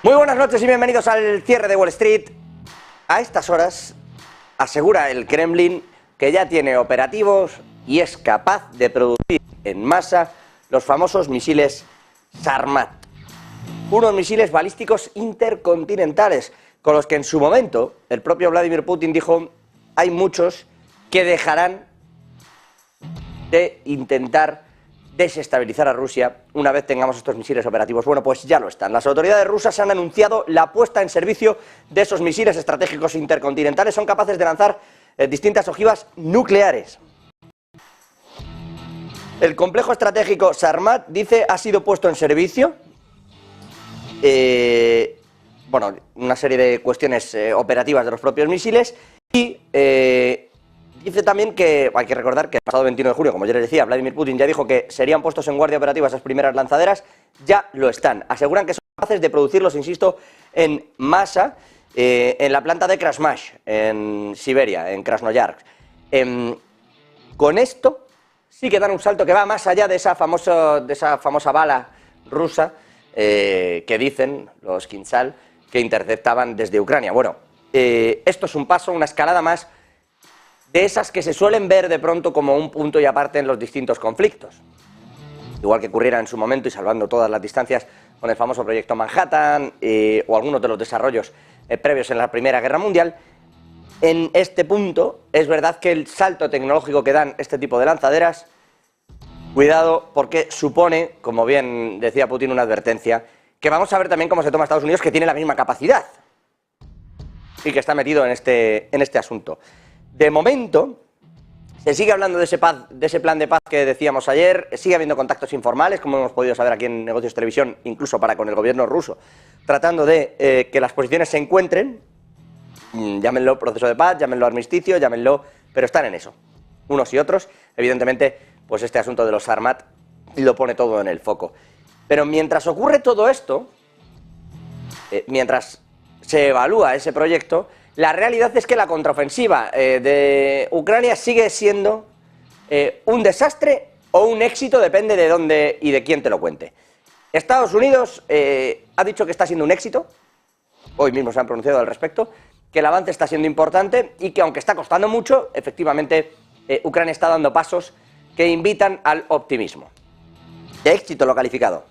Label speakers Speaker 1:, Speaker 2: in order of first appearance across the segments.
Speaker 1: Muy buenas noches y bienvenidos al cierre de Wall Street. A estas horas asegura el Kremlin que ya tiene operativos y es capaz de producir en masa los famosos misiles Sarmat, unos misiles balísticos intercontinentales con los que en su momento el propio Vladimir Putin dijo: hay muchos que dejarán de intentar desestabilizar a Rusia una vez tengamos estos misiles operativos. Bueno, pues ya lo están. Las autoridades rusas han anunciado la puesta en servicio de esos misiles estratégicos intercontinentales. Son capaces de lanzar distintas ojivas nucleares. El complejo estratégico Sarmat, dice, ha sido puesto en servicio. Bueno, una serie de cuestiones operativas de los propios misiles y dice también que hay que recordar que el pasado 21 de junio, como ya les decía, Vladimir Putin ya dijo que serían puestos en guardia operativa esas primeras lanzaderas. Ya lo están. Aseguran que son capaces de producirlos, insisto, en masa en la planta de Krasmash, en Siberia, en Krasnoyarsk. Con esto sí que dan un salto que va más allá de esa famosa bala rusa que dicen los Kinzhal que interceptaban desde Ucrania. Bueno, esto es un paso, una escalada más de esas que se suelen ver de pronto como un punto y aparte en los distintos conflictos. Igual que ocurriera en su momento y salvando todas las distancias con el famoso proyecto Manhattan o algunos de los desarrollos previos en la Primera Guerra Mundial. En este punto es verdad que el salto tecnológico que dan este tipo de lanzaderas, cuidado, porque supone, como bien decía Putin, una advertencia, que vamos a ver también cómo se toma Estados Unidos, que tiene la misma capacidad y que está metido en este asunto. De momento, se sigue hablando de ese plan de paz que decíamos ayer, sigue habiendo contactos informales, como hemos podido saber aquí en Negocios Televisión, incluso para con el gobierno ruso, tratando de que las posiciones se encuentren, llámenlo proceso de paz, llámenlo armisticio, llámenlo, pero están en eso, unos y otros. Evidentemente, pues este asunto de los Sarmat lo pone todo en el foco. Pero mientras ocurre todo esto, mientras se evalúa ese proyecto, la realidad es que la contraofensiva de Ucrania sigue siendo un desastre o un éxito, depende de dónde y de quién te lo cuente. Estados Unidos ha dicho que está siendo un éxito, hoy mismo se han pronunciado al respecto, que el avance está siendo importante y que aunque está costando mucho, efectivamente Ucrania está dando pasos que invitan al optimismo. De éxito lo calificado.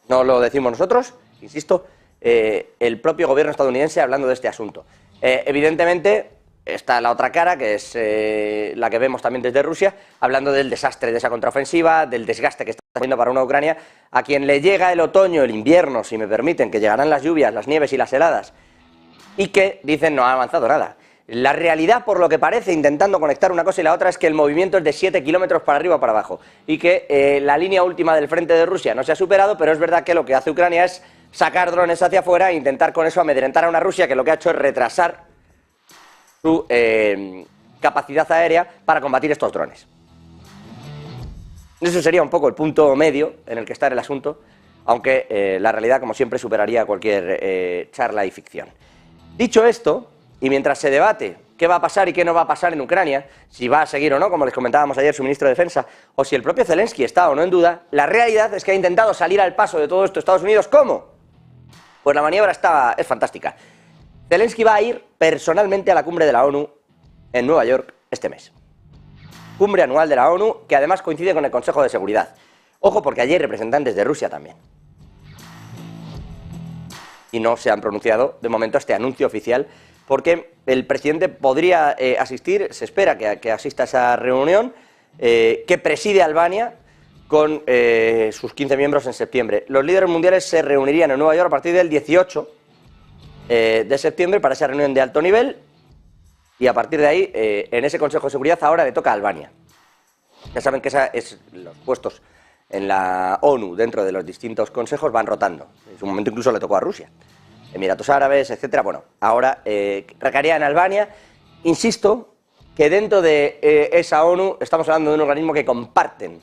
Speaker 1: No lo decimos nosotros, insisto, el propio gobierno estadounidense hablando de este asunto. Evidentemente está la otra cara, que es la que vemos también desde Rusia, hablando del desastre de esa contraofensiva, del desgaste que está haciendo para una Ucrania a quien le llega el otoño, el invierno, si me permiten, que llegarán las lluvias, las nieves y las heladas, y que dicen no ha avanzado nada. La realidad, por lo que parece, intentando conectar una cosa y la otra, es que el movimiento es de 7 kilómetros para arriba o para abajo, y que la línea última del frente de Rusia no se ha superado, pero es verdad que lo que hace Ucrania es sacar drones hacia afuera e intentar con eso amedrentar a una Rusia que lo que ha hecho es retrasar su capacidad aérea para combatir estos drones. Eso sería un poco el punto medio en el que está el asunto, aunque la realidad, como siempre, superaría cualquier charla y ficción. Dicho esto, y mientras se debate qué va a pasar y qué no va a pasar en Ucrania, si va a seguir o no, como les comentábamos ayer su ministro de Defensa, o si el propio Zelensky está o no en duda, la realidad es que ha intentado salir al paso de todo esto Estados Unidos. ¿Cómo? Pues la maniobra es fantástica. Zelensky va a ir personalmente a la cumbre de la ONU en Nueva York este mes. Cumbre anual de la ONU, que además coincide con el Consejo de Seguridad. Ojo, porque allí hay representantes de Rusia también. Y no se han pronunciado de momento a este anuncio oficial, porque el presidente podría asistir, se espera que asista a esa reunión, que preside Albania con sus 15 miembros en septiembre. Los líderes mundiales se reunirían en Nueva York a partir del 18 de septiembre para esa reunión de alto nivel, y a partir de ahí, en ese Consejo de Seguridad ahora le toca a Albania. Ya saben que los puestos en la ONU dentro de los distintos consejos van rotando. En su momento incluso le tocó a Rusia, Emiratos Árabes, etcétera. Bueno, ahora recaería en Albania. Insisto que dentro de esa ONU estamos hablando de un organismo que comparten,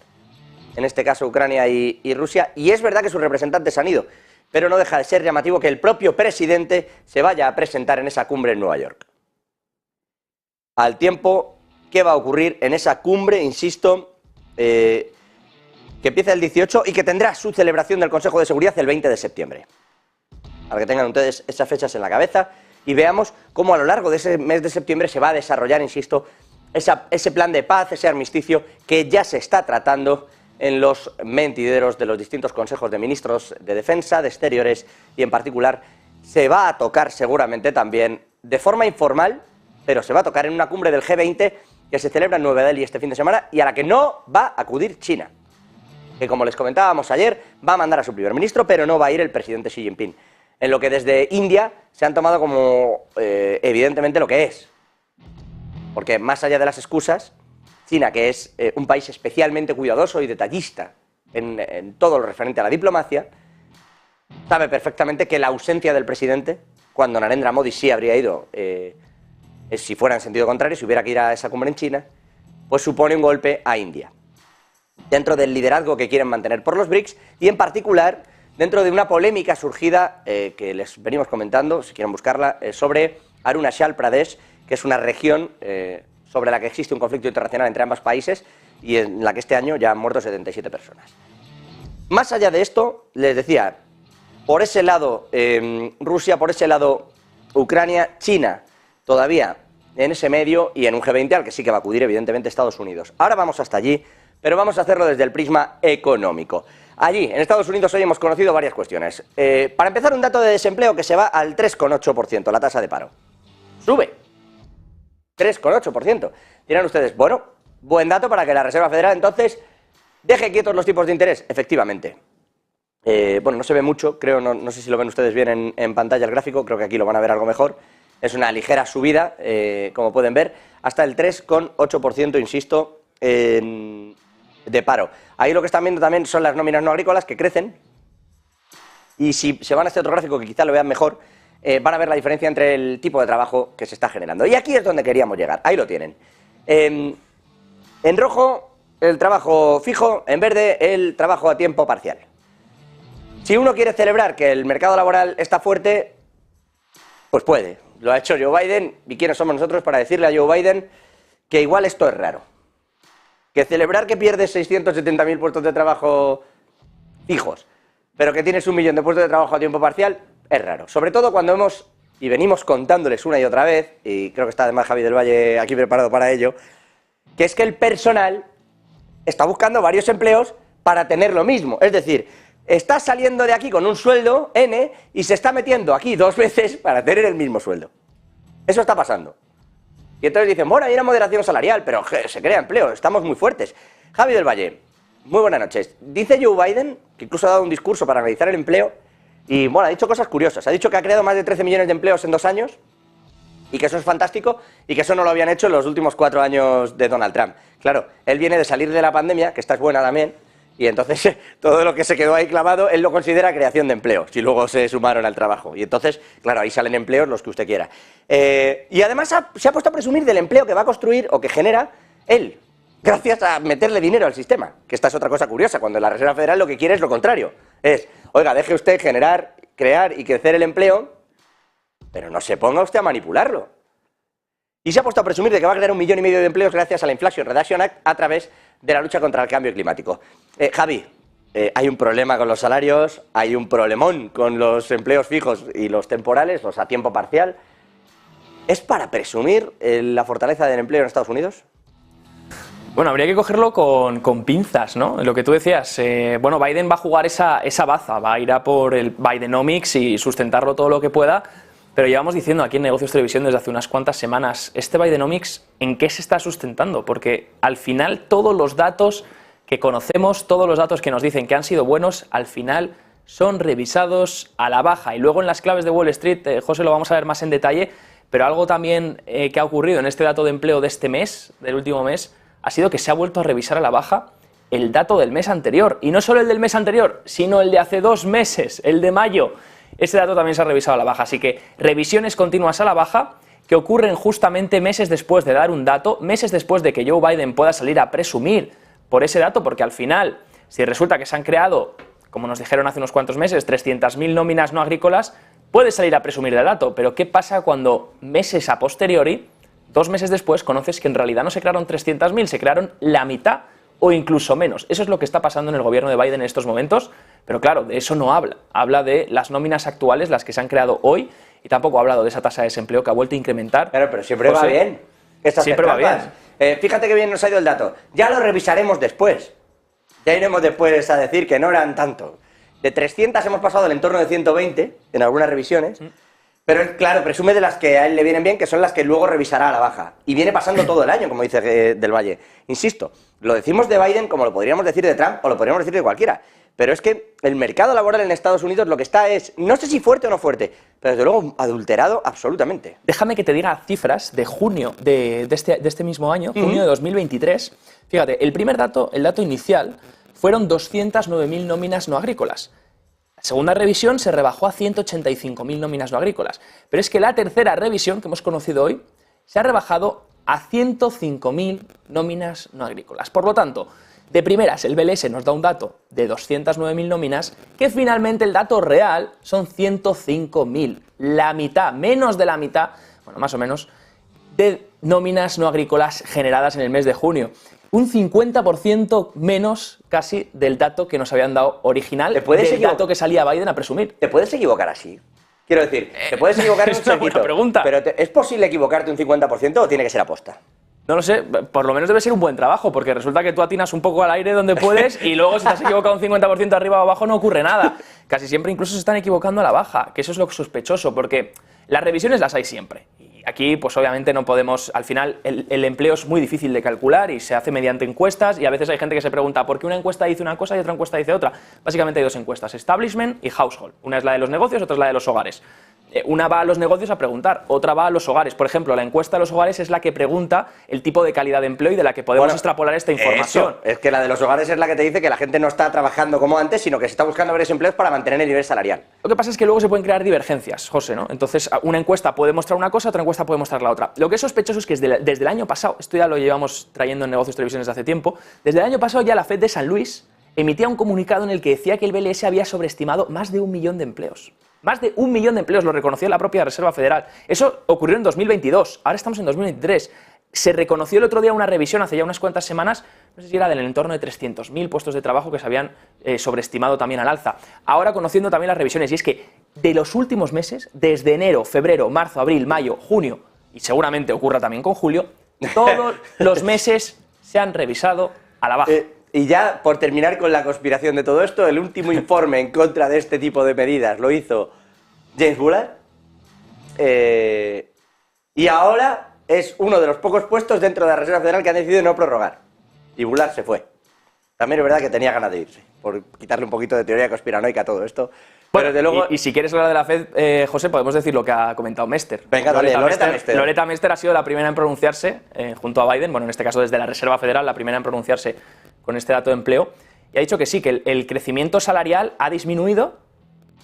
Speaker 1: en este caso Ucrania y Rusia, y es verdad que sus representantes han ido, pero no deja de ser llamativo que el propio presidente se vaya a presentar en esa cumbre en Nueva York. Al tiempo, ¿qué va a ocurrir en esa cumbre, insisto, que empieza el 18 y que tendrá su celebración del Consejo de Seguridad el 20 de septiembre? para que tengan ustedes esas fechas en la cabeza, y veamos cómo a lo largo de ese mes de septiembre se va a desarrollar, insisto, ese plan de paz, ese armisticio que ya se está tratando en los mentideros de los distintos consejos de ministros de defensa, de exteriores, y en particular se va a tocar seguramente también de forma informal, pero se va a tocar en una cumbre del G20 que se celebra en Nueva Delhi este fin de semana y a la que no va a acudir China, que como les comentábamos ayer, va a mandar a su primer ministro, pero no va a ir el presidente Xi Jinping, en lo que desde India se han tomado como evidentemente lo que es, porque más allá de las excusas, China, que es un país especialmente cuidadoso y detallista en todo lo referente a la diplomacia, sabe perfectamente que la ausencia del presidente, cuando Narendra Modi sí habría ido, si fuera en sentido contrario, si hubiera que ir a esa cumbre en China, pues supone un golpe a India, dentro del liderazgo que quieren mantener por los BRICS y en particular dentro de una polémica surgida que les venimos comentando, si quieren buscarla, sobre Arunachal Pradesh, que es una región sobre la que existe un conflicto internacional entre ambos países y en la que este año ya han muerto 77 personas. Más allá de esto, les decía, por ese lado Rusia, por ese lado Ucrania, China todavía en ese medio y en un G20 al que sí que va a acudir evidentemente Estados Unidos. Ahora vamos hasta allí, pero vamos a hacerlo desde el prisma económico. Allí, en Estados Unidos, hoy hemos conocido varias cuestiones. Para empezar, un dato de desempleo que se va al 3,8%, la tasa de paro. Sube. 3,8%. Dirán ustedes, bueno, buen dato para que la Reserva Federal entonces deje quietos los tipos de interés. Efectivamente. Bueno, no se ve mucho, creo, no sé si lo ven ustedes bien en pantalla el gráfico, creo que aquí lo van a ver algo mejor. Es una ligera subida, como pueden ver, hasta el 3,8%, insisto, de paro. Ahí lo que están viendo también son las nóminas no agrícolas que crecen, y si se van a este otro gráfico que quizá lo vean mejor, van a ver la diferencia entre el tipo de trabajo que se está generando. Y aquí es donde queríamos llegar, ahí lo tienen. En rojo el trabajo fijo, en verde el trabajo a tiempo parcial. Si uno quiere celebrar que el mercado laboral está fuerte, pues puede. Lo ha hecho Joe Biden, y ¿quiénes somos nosotros para decirle a Joe Biden que igual esto es raro? Que celebrar que pierdes 670.000 puestos de trabajo fijos, pero que tienes 1 millón de puestos de trabajo a tiempo parcial, es raro. Sobre todo cuando hemos, y venimos contándoles una y otra vez, y creo que está además Javi del Valle aquí preparado para ello, que es que el personal está buscando varios empleos para tener lo mismo. Es decir, está saliendo de aquí con un sueldo N y se está metiendo aquí 2 veces para tener el mismo sueldo. Eso está pasando. Y entonces dicen, bueno, hay una moderación salarial, pero se crea empleo, estamos muy fuertes. Javi del Valle, muy buenas noches. Dice Joe Biden, que incluso ha dado un discurso para analizar el empleo, y bueno, ha dicho cosas curiosas. Ha dicho que ha creado más de 13 millones de empleos en 2 años, y que eso es fantástico, y que eso no lo habían hecho en los últimos 4 años de Donald Trump. Claro, él viene de salir de la pandemia, que esta es buena también, y entonces todo lo que se quedó ahí clavado, él lo considera creación de empleo, si luego se sumaron al trabajo. Y entonces, claro, ahí salen empleos los que usted quiera. Y además se ha puesto a presumir del empleo que va a construir o que genera él, gracias a meterle dinero al sistema, que esta es otra cosa curiosa, cuando la Reserva Federal lo que quiere es lo contrario. Es, oiga, deje usted generar, crear y crecer el empleo, pero no se ponga usted a manipularlo. Y se ha puesto a presumir de que va a crear 1,5 millones de empleos gracias a la Inflation Reduction Act a través de la lucha contra el cambio climático. Javi, hay un problema con los salarios, hay un problemón con los empleos fijos y los temporales, los a tiempo parcial. ¿Es para presumir la fortaleza del empleo en Estados Unidos?
Speaker 2: Bueno, habría que cogerlo con pinzas, ¿no? Lo que tú decías, bueno, Biden va a jugar esa baza, va a ir a por el Bidenomics y sustentarlo todo lo que pueda, pero llevamos diciendo aquí en Negocios Televisión desde hace unas cuantas semanas, ¿este Bidenomics en qué se está sustentando? Porque al final todos los datos que conocemos, todos los datos que nos dicen que han sido buenos, al final son revisados a la baja. Y luego en las claves de Wall Street, José, lo vamos a ver más en detalle, pero algo también que ha ocurrido en este dato de empleo de este mes, del último mes, ha sido que se ha vuelto a revisar a la baja el dato del mes anterior. Y no solo el del mes anterior, sino el de hace 2 meses, el de mayo. Ese dato también se ha revisado a la baja. Así que revisiones continuas a la baja que ocurren justamente meses después de dar un dato, meses después de que Joe Biden pueda salir a presumir por ese dato, porque al final, si resulta que se han creado, como nos dijeron hace unos cuantos meses, 300.000 nóminas no agrícolas, puede salir a presumir del dato. Pero ¿qué pasa cuando meses a posteriori, 2 meses después, conoces que en realidad no se crearon 300.000, se crearon la mitad o incluso menos? Eso es lo que está pasando en el gobierno de Biden en estos momentos, Pero claro, de eso no habla. Habla de las nóminas actuales, las que se han creado hoy, y tampoco ha hablado de esa tasa de desempleo que ha vuelto a incrementar.
Speaker 1: Claro, pero siempre va bien.
Speaker 2: Siempre va bien.
Speaker 1: Fíjate que bien nos ha ido el dato. Ya lo revisaremos después. Ya iremos después a decir que no eran tanto. De 300 hemos pasado al entorno de 120 en algunas revisiones. Pero él, claro, presume de las que a él le vienen bien, que son las que luego revisará a la baja. Y viene pasando todo el año, como dice Del Valle. Insisto, lo decimos de Biden como lo podríamos decir de Trump o lo podríamos decir de cualquiera. Pero es que el mercado laboral en Estados Unidos lo que está es, no sé si fuerte o no fuerte, pero desde luego adulterado absolutamente.
Speaker 2: Déjame que te diga cifras de junio de este mismo año, junio de 2023. Fíjate, el primer dato, el dato inicial, fueron 209.000 nóminas no agrícolas. La segunda revisión se rebajó a 185.000 nóminas no agrícolas. Pero es que la tercera revisión que hemos conocido hoy se ha rebajado a 105.000 nóminas no agrícolas. Por lo tanto, de primeras, el BLS nos da un dato de 209.000 nóminas, que finalmente el dato real son 105.000. La mitad, menos de la mitad, bueno, más o menos, de nóminas no agrícolas generadas en el mes de junio. Un 50% menos casi del dato que nos habían dado original, del dato que salía Biden a presumir.
Speaker 1: ¿Te puedes equivocar así? Quiero decir, te puedes equivocar un
Speaker 2: es una buena pregunta.
Speaker 1: Pero ¿es posible equivocarte un 50% o tiene que ser aposta?
Speaker 2: No lo sé, por lo menos debe ser un buen trabajo, porque resulta que tú atinas un poco al aire donde puedes y luego si te has equivocado un 50% arriba o abajo no ocurre nada. Casi siempre incluso se están equivocando a la baja, que eso es lo sospechoso, porque las revisiones las hay siempre. Y aquí, pues obviamente no podemos, al final el empleo es muy difícil de calcular y se hace mediante encuestas y a veces hay gente que se pregunta ¿por qué una encuesta dice una cosa y otra encuesta dice otra? Básicamente hay dos encuestas, Establishment y Household. Una es la de los negocios, otra es la de los hogares. Una va a los negocios a preguntar, otra va a los hogares. Por ejemplo, la encuesta de los hogares es la que pregunta el tipo de calidad de empleo y de la que podemos extrapolar esta información.
Speaker 1: Es que la de los hogares es la que te dice que la gente no está trabajando como antes, sino que se está buscando varios empleos para mantener el nivel salarial.
Speaker 2: Lo que pasa es que luego se pueden crear divergencias, José, ¿no? Entonces, una encuesta puede mostrar una cosa, otra encuesta puede mostrar la otra. Lo que es sospechoso es que desde el año pasado, esto ya lo llevamos trayendo en Negocios Televisión desde hace tiempo, desde el año pasado ya la FED de San Luis emitía un comunicado en el que decía que el BLS había sobreestimado más de 1 millón de empleos. Más de 1 millón de empleos, lo reconoció la propia Reserva Federal. Eso ocurrió en 2022, ahora estamos en 2023. Se reconoció el otro día una revisión, hace ya unas cuantas semanas, no sé si era del entorno de 300.000 puestos de trabajo que se habían sobreestimado también al alza. Ahora conociendo también las revisiones, y es que de los últimos meses, desde enero, febrero, marzo, abril, mayo, junio, y seguramente ocurra también con julio, todos los meses se han revisado a la baja.
Speaker 1: Y ya, por terminar con la conspiración de todo esto, el último informe en contra de este tipo de medidas lo hizo James Bullard. Y ahora es uno de los pocos puestos dentro de la Reserva Federal que han decidido no prorrogar. Y Bullard se fue. También es verdad que tenía ganas de irse, por quitarle un poquito de teoría conspiranoica a todo esto.
Speaker 2: Bueno, desde luego, y si quieres hablar de la FED, José, podemos decir lo que ha comentado Mester.
Speaker 1: Venga, dale, Loretta Mester.
Speaker 2: Loretta Mester ha sido la primera en pronunciarse, junto a Biden, bueno, en este caso desde la Reserva Federal, la primera en pronunciarse con este dato de empleo, y ha dicho que sí, que el crecimiento salarial ha disminuido,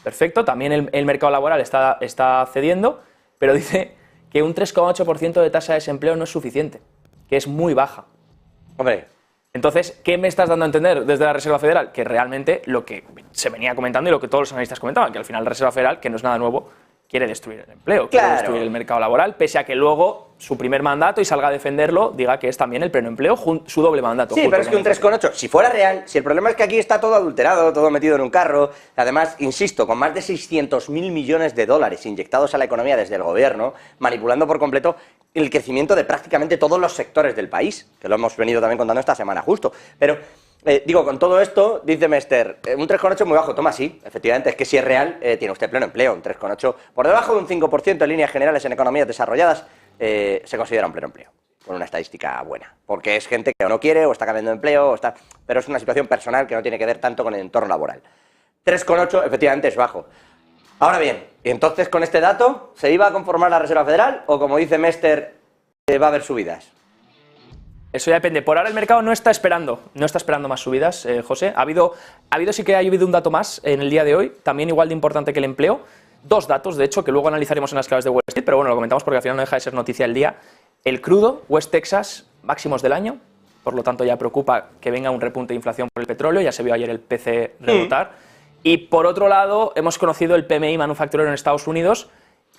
Speaker 2: perfecto, también el mercado laboral está cediendo, pero dice que un 3,8% de tasa de desempleo no es suficiente, que es muy baja.
Speaker 1: Hombre.
Speaker 2: Entonces, ¿qué me estás dando a entender desde la Reserva Federal? Que realmente lo que se venía comentando y lo que todos los analistas comentaban, que al final la Reserva Federal, que no es nada nuevo, quiere destruir el empleo, quiere destruir el mercado laboral, pese a que luego su primer mandato, y salga a defenderlo, diga que es también el pleno empleo, su doble mandato.
Speaker 1: Sí, pero es que un 3,8, si fuera real, si el problema es que aquí está todo adulterado, todo metido en un carro, además, insisto, con más de 600.000 millones de dólares inyectados a la economía desde el gobierno, manipulando por completo el crecimiento de prácticamente todos los sectores del país, que lo hemos venido también contando esta semana justo, pero... digo, con todo esto, dice Mester, un 3,8 es muy bajo. Toma, sí, efectivamente, es que si es real, tiene usted pleno empleo, un 3,8. Por debajo de un 5% en líneas generales en economías desarrolladas, se considera un pleno empleo, con una estadística buena. Porque es gente que o no quiere, o está cambiando de empleo, o está... pero es una situación personal que no tiene que ver tanto con el entorno laboral. 3,8 efectivamente es bajo. Ahora bien, ¿y entonces con este dato se iba a conformar la Reserva Federal o, como dice Mester, va a haber subidas?
Speaker 2: Eso ya depende. Por ahora el mercado no está esperando más subidas, José. Sí que ha habido un dato más en el día de hoy, también igual de importante que el empleo. Dos datos, de hecho, que luego analizaremos en las claves de Wall Street, pero bueno, lo comentamos porque al final no deja de ser noticia del día. El crudo, West Texas, máximos del año, por lo tanto ya preocupa que venga un repunte de inflación por el petróleo, ya se vio ayer el PCE rebotar. Y por otro lado, hemos conocido el PMI manufacturero en Estados Unidos,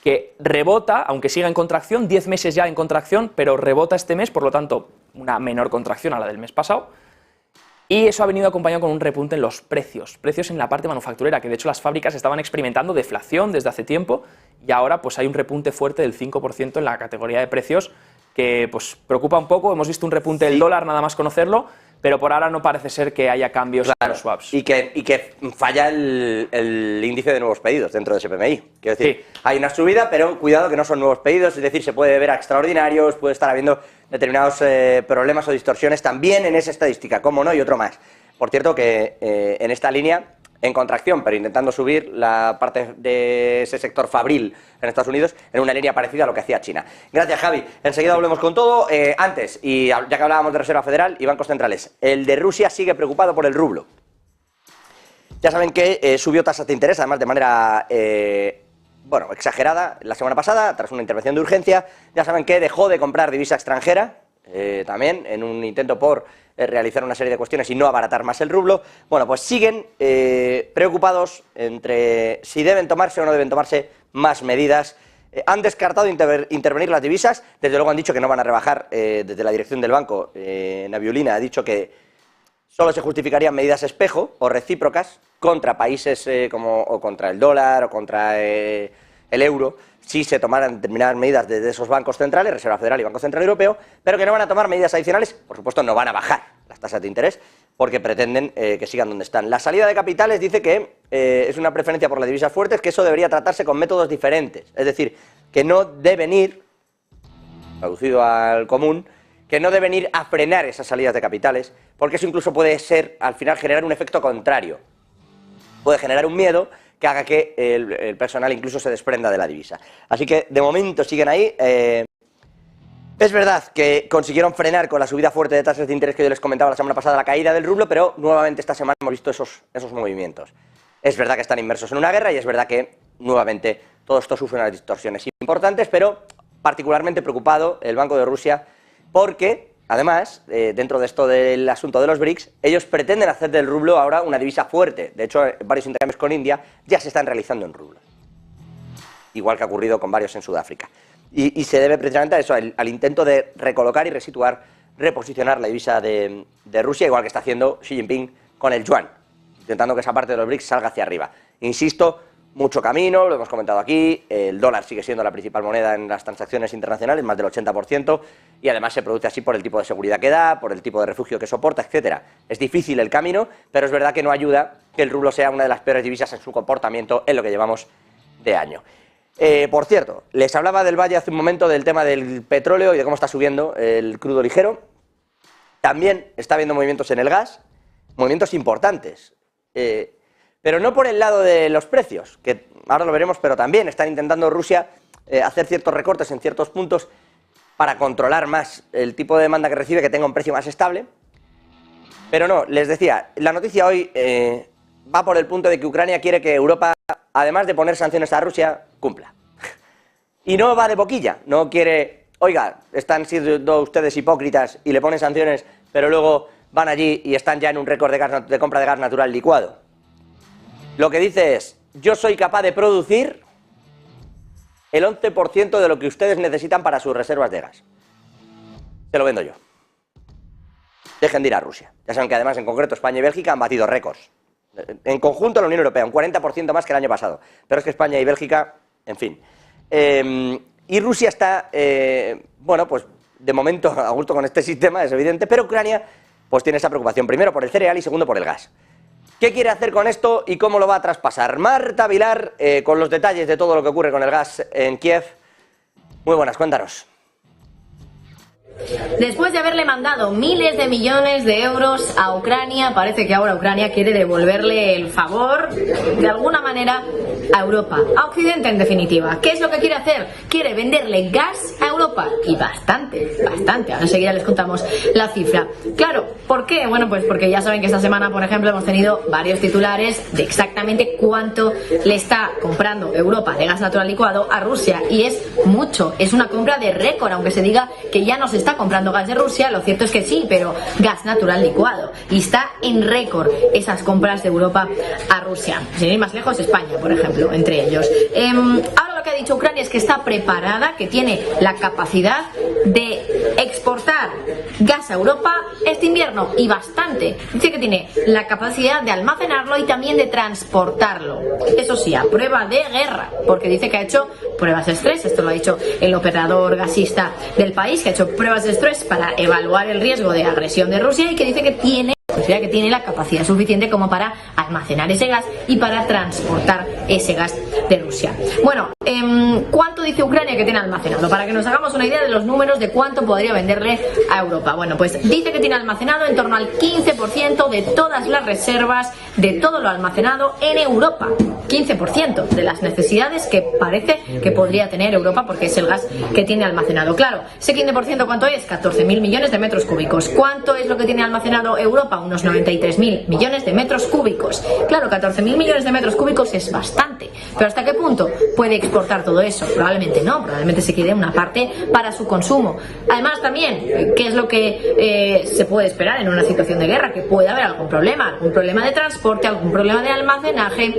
Speaker 2: que rebota, aunque siga en contracción, 10 meses ya en contracción, pero rebota este mes, por lo tanto, una menor contracción a la del mes pasado. Y eso ha venido acompañado con un repunte en los precios en la parte manufacturera, que de hecho las fábricas estaban experimentando deflación desde hace tiempo y ahora pues hay un repunte fuerte del 5% en la categoría de precios que pues preocupa un poco. Hemos visto un repunte del dólar nada más conocerlo, pero por ahora no parece ser que haya cambios en los swaps.
Speaker 1: Y que falla el índice de nuevos pedidos dentro de ese PMI. Quiero decir, hay una subida, pero cuidado que no son nuevos pedidos, es decir, se puede ver a extraordinarios, puede estar habiendo determinados problemas o distorsiones también en esa estadística, cómo no, y otro más. Por cierto que en esta línea, en contracción, pero intentando subir la parte de ese sector fabril en Estados Unidos en una línea parecida a lo que hacía China. Gracias, Javi. Enseguida volvemos con todo. Antes, y ya que hablábamos de Reserva Federal y bancos centrales, el de Rusia sigue preocupado por el rublo. Ya saben que subió tasas de interés, además de manera exagerada la semana pasada, tras una intervención de urgencia. Ya saben que dejó de comprar divisa extranjera, también en un intento por realizar una serie de cuestiones y no abaratar más el rublo. Bueno, pues siguen preocupados entre si deben tomarse o no deben tomarse más medidas. Han descartado intervenir las divisas, desde luego han dicho que no van a rebajar. Desde la dirección del banco, Nabiulina ha dicho que solo se justificarían medidas espejo o recíprocas contra países o contra el dólar o contra el euro, si se tomaran determinadas medidas desde esos bancos centrales, Reserva Federal y Banco Central Europeo, pero que no van a tomar medidas adicionales. Por supuesto, no van a bajar las tasas de interés porque pretenden que sigan donde están. La salida de capitales dice que es una preferencia por las divisas fuertes, que eso debería tratarse con métodos diferentes. Es decir, que no deben ir, traducido al común, que no deben ir a frenar esas salidas de capitales, porque eso incluso puede ser, al final, generar un efecto contrario. Puede generar un miedo que haga que el personal incluso se desprenda de la divisa. Así que, de momento, siguen ahí. Es verdad que consiguieron frenar con la subida fuerte de tasas de interés que yo les comentaba la semana pasada la caída del rublo, pero nuevamente esta semana hemos visto esos movimientos. Es verdad que están inmersos en una guerra y es verdad que, nuevamente, todo esto sufre unas distorsiones importantes, pero particularmente preocupado el Banco de Rusia porque, además, dentro de esto del asunto de los BRICS, ellos pretenden hacer del rublo ahora una divisa fuerte. De hecho, varios intercambios con India ya se están realizando en rublos, igual que ha ocurrido con varios en Sudáfrica. Y se debe precisamente a eso, al intento de recolocar y resituar, reposicionar la divisa de Rusia, igual que está haciendo Xi Jinping con el yuan, intentando que esa parte de los BRICS salga hacia arriba. Insisto, mucho camino, lo hemos comentado aquí, el dólar sigue siendo la principal moneda en las transacciones internacionales, más del 80%, y además se produce así por el tipo de seguridad que da, por el tipo de refugio que soporta, etcétera. Es difícil el camino, pero es verdad que no ayuda que el rublo sea una de las peores divisas en su comportamiento en lo que llevamos de año. Por cierto, les hablaba del Valle hace un momento del tema del petróleo y de cómo está subiendo el crudo ligero. También está habiendo movimientos en el gas, movimientos importantes. Pero no por el lado de los precios, que ahora lo veremos, pero también están intentando Rusia hacer ciertos recortes en ciertos puntos para controlar más el tipo de demanda que recibe, que tenga un precio más estable. Pero no, les decía, la noticia hoy va por el punto de que Ucrania quiere que Europa, además de poner sanciones a Rusia, cumpla. Y no va de boquilla, no quiere, oiga, están siendo ustedes hipócritas y le ponen sanciones, pero luego van allí y están ya en un récord de compra de gas natural licuado. Lo que dice es, yo soy capaz de producir el 11% de lo que ustedes necesitan para sus reservas de gas. Se lo vendo yo. Dejen de ir a Rusia. Ya saben que además, en concreto, España y Bélgica han batido récords. En conjunto la Unión Europea, un 40% más que el año pasado. Pero es que España y Bélgica, en fin. Y Rusia está, bueno, pues de momento a gusto con este sistema, es evidente, pero Ucrania pues tiene esa preocupación, primero por el cereal y segundo por el gas. ¿Qué quiere hacer con esto y cómo lo va a traspasar? Marta Vilar, con los detalles de todo lo que ocurre con el gas en Kiev. Muy buenas, cuéntanos.
Speaker 3: Después de haberle mandado miles de millones de euros a Ucrania, parece que ahora Ucrania quiere devolverle el favor, de alguna manera, a Europa, a Occidente en definitiva. ¿Qué es lo que quiere hacer? Quiere venderle gas a Europa, y bastante, bastante. Ahora enseguida les contamos la cifra. Claro, ¿por qué? Bueno, pues porque ya saben que esta semana, por ejemplo, hemos tenido varios titulares de exactamente cuánto le está comprando Europa de gas natural licuado a Rusia, y es mucho, es una compra de récord, aunque se diga que ya no se está comprando gas de Rusia, lo cierto es que sí, pero gas natural licuado, y está en récord esas compras de Europa a Rusia. Sin ir más lejos, España, por ejemplo, entre ellos. Ahora lo que ha dicho Ucrania es que está preparada, que tiene la capacidad de exportar gas a Europa este invierno, y bastante. Dice que tiene la capacidad de almacenarlo y también de transportarlo. Eso sí, a prueba de guerra, porque dice que ha hecho pruebas de estrés. Esto lo ha dicho el operador gasista del país, que ha hecho pruebas de estrés para evaluar el riesgo de agresión de Rusia, y que dice que tiene la capacidad suficiente como para almacenar ese gas y para transportar ese gas de Rusia. Bueno, ¿cuánto dice Ucrania que tiene almacenado? Para que nos hagamos una idea de los números de cuánto podría venderle a Europa. Bueno, pues dice que tiene almacenado en torno al 15% de todas las reservas, de todo lo almacenado en Europa. 15% de las necesidades que parece que podría tener Europa, porque es el gas que tiene almacenado. Claro, ese 15% ¿cuánto es? 14.000 millones de metros cúbicos. ¿Cuánto es lo que tiene almacenado Europa? Unos 93.000 millones de metros cúbicos. Claro, 14.000 millones de metros cúbicos es bastante, pero ¿hasta qué punto puede exportar todo eso? Probablemente no, probablemente se quede una parte para su consumo. Además también, ¿qué es lo que se puede esperar en una situación de guerra? Que puede haber algún problema de transporte, algún problema de almacenaje,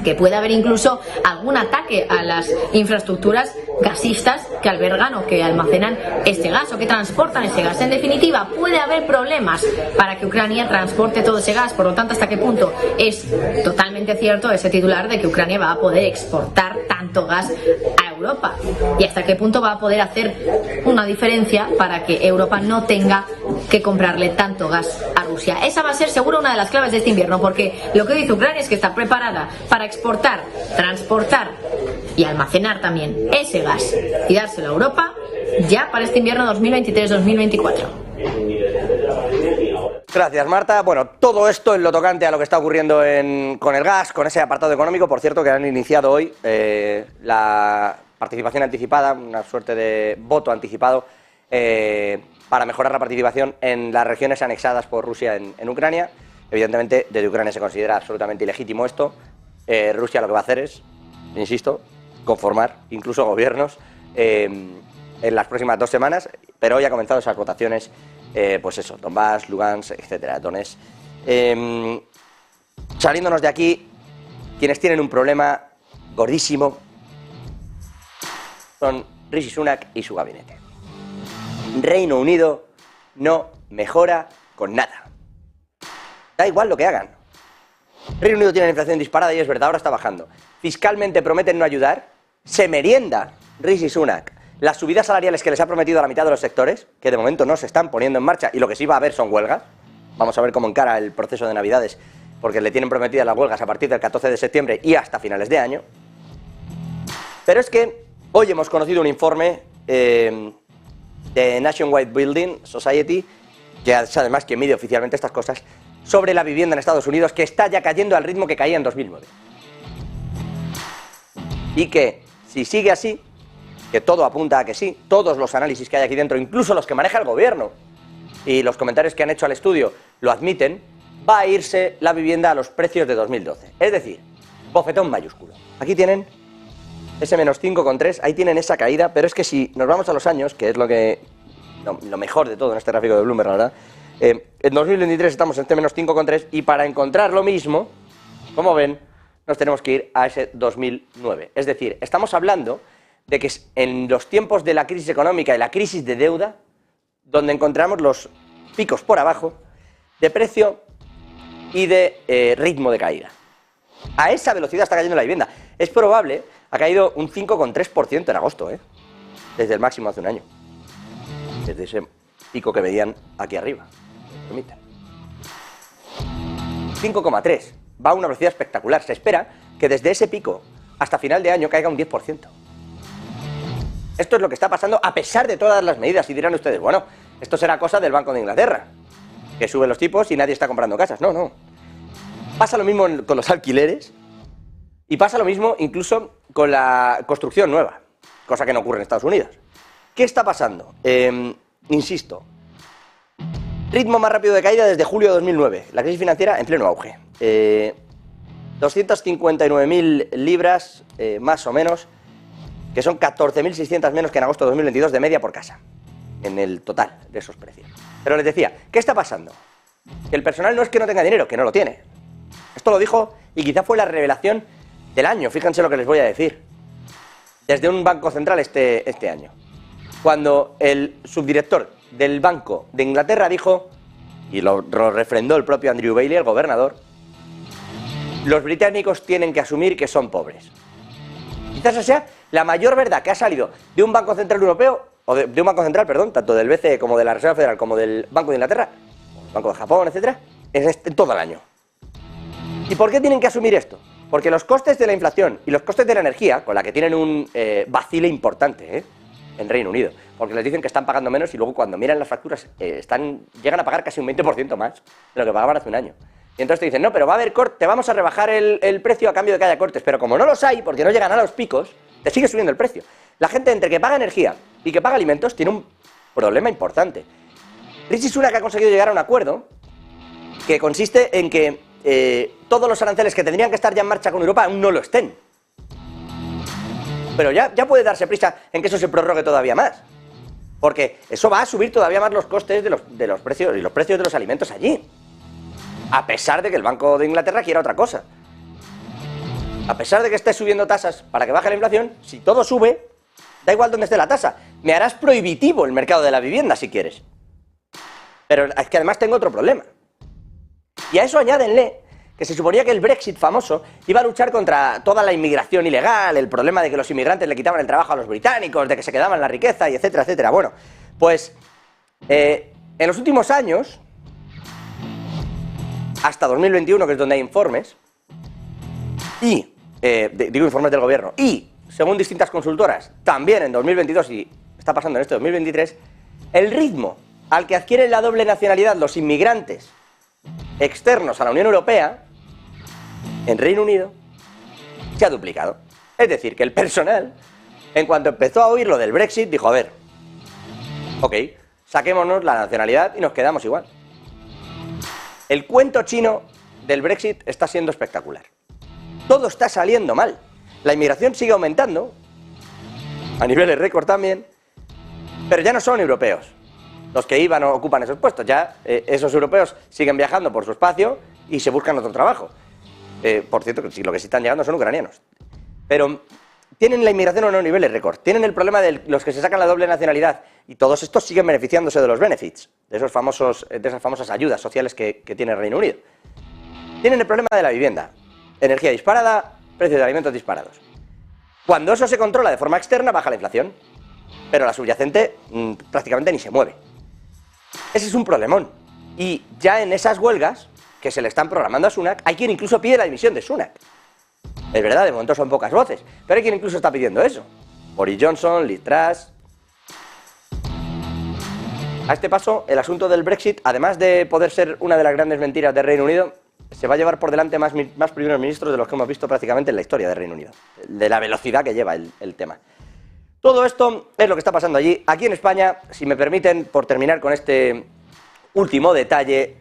Speaker 3: que puede haber incluso algún ataque a las infraestructuras gasistas que albergan o que almacenan este gas o que transportan ese gas. En definitiva, puede haber problemas para que Ucrania transporte todo ese gas. Por lo tanto, ¿hasta qué punto es totalmente cierto ese titular de que Ucrania va a poder exportar tanto gas a Europa? ¿Y hasta qué punto va a poder hacer una diferencia para que Europa no tenga que comprarle tanto gas a Rusia? Esa va a ser seguro una de las claves de este invierno, porque lo que dice Ucrania es que está preparada para exportar, transportar y almacenar también ese gas y dárselo a Europa ya para este invierno 2023-2024.
Speaker 1: Gracias, Marta. Bueno, todo esto en lo tocante a lo que está ocurriendo con el gas, con ese apartado económico. Por cierto, que han iniciado hoy la participación anticipada, una suerte de voto anticipado para mejorar la participación en las regiones anexadas por Rusia en Ucrania. Evidentemente, desde Ucrania se considera absolutamente ilegítimo esto. Rusia lo que va a hacer es, insisto, conformar incluso gobiernos en las próximas 2 semanas, pero hoy ha comenzado esas votaciones, pues eso, Donbass, Lugansk, etcétera, Donetsk. Saliéndonos de aquí, quienes tienen un problema gordísimo son Rishi Sunak y su gabinete. Reino Unido no mejora con nada. Da igual lo que hagan. Reino Unido tiene la inflación disparada y es verdad, ahora está bajando. Fiscalmente prometen no ayudar, se merienda Rishi Sunak las subidas salariales que les ha prometido a la mitad de los sectores, que de momento no se están poniendo en marcha, y lo que sí va a haber son huelgas. Vamos a ver cómo encara el proceso de Navidades, porque le tienen prometidas las huelgas a partir del 14 de septiembre y hasta finales de año. Pero es que hoy hemos conocido un informe de Nationwide Building Society, que es además quien mide oficialmente estas cosas, sobre la vivienda en Estados Unidos, que está ya cayendo al ritmo que caía en 2009. Y que, si sigue así, que todo apunta a que sí, todos los análisis que hay aquí dentro, incluso los que maneja el gobierno, y los comentarios que han hecho al estudio lo admiten, va a irse la vivienda a los precios de 2012. Es decir, bofetón mayúsculo. Aquí tienen ese menos 5,3, ahí tienen esa caída, pero es que si nos vamos a los años, que es lo mejor de todo en este gráfico de Bloomberg, la verdad, en 2023 estamos en este menos 5,3 y para encontrar lo mismo, como ven, nos tenemos que ir a ese 2009. Es decir, estamos hablando de que es en los tiempos de la crisis económica y la crisis de deuda donde encontramos los picos por abajo de precio y de ritmo de caída. A esa velocidad está cayendo la vivienda. Es probable, ha caído un 5,3% en agosto, desde el máximo hace un año, desde ese pico que veían aquí arriba. 5,3, va a una velocidad espectacular. Se espera que desde ese pico hasta final de año caiga un 10%. Esto es lo que está pasando a pesar de todas las medidas. Y dirán ustedes, bueno, esto será cosa del Banco de Inglaterra, que sube los tipos y nadie está comprando casas. No, no. Pasa lo mismo con los alquileres y pasa lo mismo incluso con la construcción nueva, cosa que no ocurre en Estados Unidos. ¿Qué está pasando? Insisto, ritmo más rápido de caída desde julio de 2009, la crisis financiera en pleno auge. 259.000 libras, más o menos, que son 14.600 menos que en agosto de 2022 de media por casa, en el total de esos precios. Pero les decía, ¿qué está pasando? Que el personal no es que no tenga dinero, que no lo tiene. Esto lo dijo y quizá fue la revelación del año, fíjense lo que les voy a decir. desde un banco central este año. Cuando el subdirector del Banco de Inglaterra dijo, y lo refrendó el propio Andrew Bailey, el gobernador, los británicos tienen que asumir que son pobres. Quizás esa sea la mayor verdad que ha salido de un Banco Central Europeo, o de un Banco Central, perdón, tanto del BCE como de la Reserva Federal, como del Banco de Inglaterra, Banco de Japón, etcétera, en todo el año. ¿Y por qué tienen que asumir esto? Porque los costes de la inflación y los costes de la energía, con la que tienen un vacile importante en Reino Unido, porque les dicen que están pagando menos y luego cuando miran las facturas llegan a pagar casi un 20% más de lo que pagaban hace un año. Y entonces te dicen, no, pero va a haber corte, te vamos a rebajar el precio a cambio de que haya cortes, pero como no los hay, porque no llegan a los picos, te sigue subiendo el precio. La gente entre que paga energía y que paga alimentos tiene un problema importante. Rishi Sunak ha conseguido llegar a un acuerdo que consiste en que todos los aranceles que tendrían que estar ya en marcha con Europa aún no lo estén. Pero ya puede darse prisa en que eso se prorrogue todavía más. Porque eso va a subir todavía más los costes de los precios y los precios de los alimentos allí. A pesar de que el Banco de Inglaterra quiera otra cosa. A pesar de que esté subiendo tasas para que baje la inflación, si todo sube, da igual dónde esté la tasa. Me harás prohibitivo el mercado de la vivienda si quieres. Pero es que además tengo otro problema. Y a eso añádenle que se suponía que el Brexit famoso iba a luchar contra toda la inmigración ilegal, el problema de que los inmigrantes le quitaban el trabajo a los británicos, de que se quedaban la riqueza, y etcétera, etcétera. Bueno, pues en los últimos años, hasta 2021, que es donde hay informes, y, digo informes del gobierno, y, según distintas consultoras, también en 2022, y está pasando en este 2023, el ritmo al que adquieren la doble nacionalidad los inmigrantes externos a la Unión Europea, en Reino Unido, se ha duplicado. Es decir, que el personal, en cuanto empezó a oír lo del Brexit, dijo, a ver, ok, saquémonos la nacionalidad y nos quedamos igual. El cuento chino del Brexit está siendo espectacular. Todo está saliendo mal. La inmigración sigue aumentando, a niveles récord también, pero ya no son europeos los que iban o ocupan esos puestos. Ya esos europeos siguen viajando por su espacio y se buscan otro trabajo. Por cierto, que lo que sí están llegando son ucranianos. Pero tienen la inmigración a unos niveles récord. Tienen el problema de los que se sacan la doble nacionalidad y todos estos siguen beneficiándose de los benefits, de esas famosas ayudas sociales que tiene el Reino Unido. Tienen el problema de la vivienda. Energía disparada, precios de alimentos disparados. Cuando eso se controla de forma externa, baja la inflación. Pero la subyacente prácticamente ni se mueve. Ese es un problemón. Y ya en esas huelgas que se le están programando a Sunak, hay quien incluso pide la dimisión de Sunak. Es verdad, de momento son pocas voces, pero hay quien incluso está pidiendo eso. Boris Johnson, Liz Truss. A este paso, el asunto del Brexit, además de poder ser una de las grandes mentiras del Reino Unido, se va a llevar por delante más primeros ministros de los que hemos visto prácticamente en la historia del Reino Unido, de la velocidad que lleva el tema. Todo esto es lo que está pasando allí. Aquí en España, si me permiten, por terminar con este último detalle,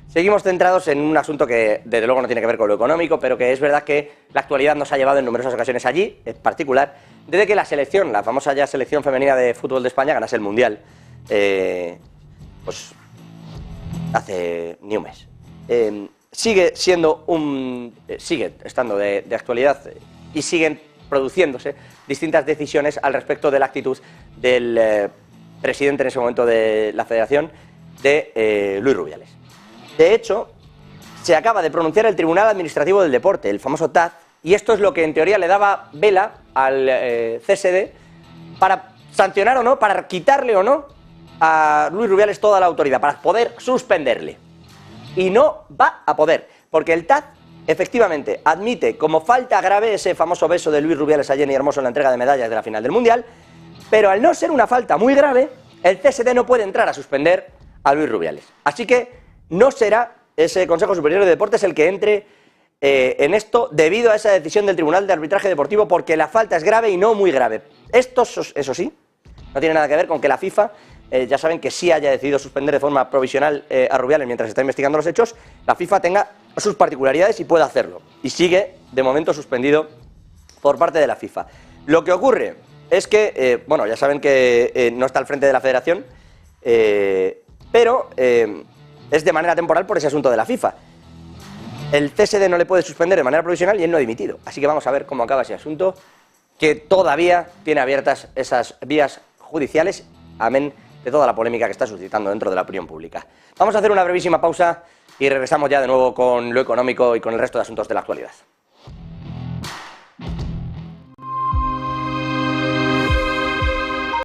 Speaker 1: seguimos centrados en un asunto que desde luego no tiene que ver con lo económico, pero que es verdad que la actualidad nos ha llevado en numerosas ocasiones allí, en particular, desde que la selección, la famosa ya selección femenina de fútbol de España, ganase el Mundial, pues hace ni un mes. Sigue estando de actualidad y siguen produciéndose distintas decisiones al respecto de la actitud del presidente en ese momento de la Federación, de Luis Rubiales. De hecho, se acaba de pronunciar el Tribunal Administrativo del Deporte, el famoso TAD, y esto es lo que en teoría le daba vela al CSD para sancionar o no, para quitarle o no a Luis Rubiales toda la autoridad, para poder suspenderle. Y no va a poder, porque el TAD efectivamente admite como falta grave ese famoso beso de Luis Rubiales a Jenny Hermoso en la entrega de medallas de la final del Mundial, pero al no ser una falta muy grave, el CSD no puede entrar a suspender a Luis Rubiales. Así que no será ese Consejo Superior de Deportes el que entre en esto debido a esa decisión del Tribunal de Arbitraje Deportivo, porque la falta es grave y no muy grave. Esto, eso sí, no tiene nada que ver con que la FIFA, ya saben que sí haya decidido suspender de forma provisional a Rubiales mientras se está investigando los hechos, la FIFA tenga sus particularidades y puede hacerlo. Y sigue, de momento, suspendido por parte de la FIFA. Lo que ocurre es que, bueno, ya saben que no está al frente de la Federación, pero es de manera temporal por ese asunto de la FIFA. El CSD no le puede suspender de manera provisional y él no ha dimitido. Así que vamos a ver cómo acaba ese asunto que todavía tiene abiertas esas vías judiciales, amén de toda la polémica que está suscitando dentro de la opinión pública. Vamos a hacer una brevísima pausa y regresamos ya de nuevo con lo económico y con el resto de asuntos de la actualidad.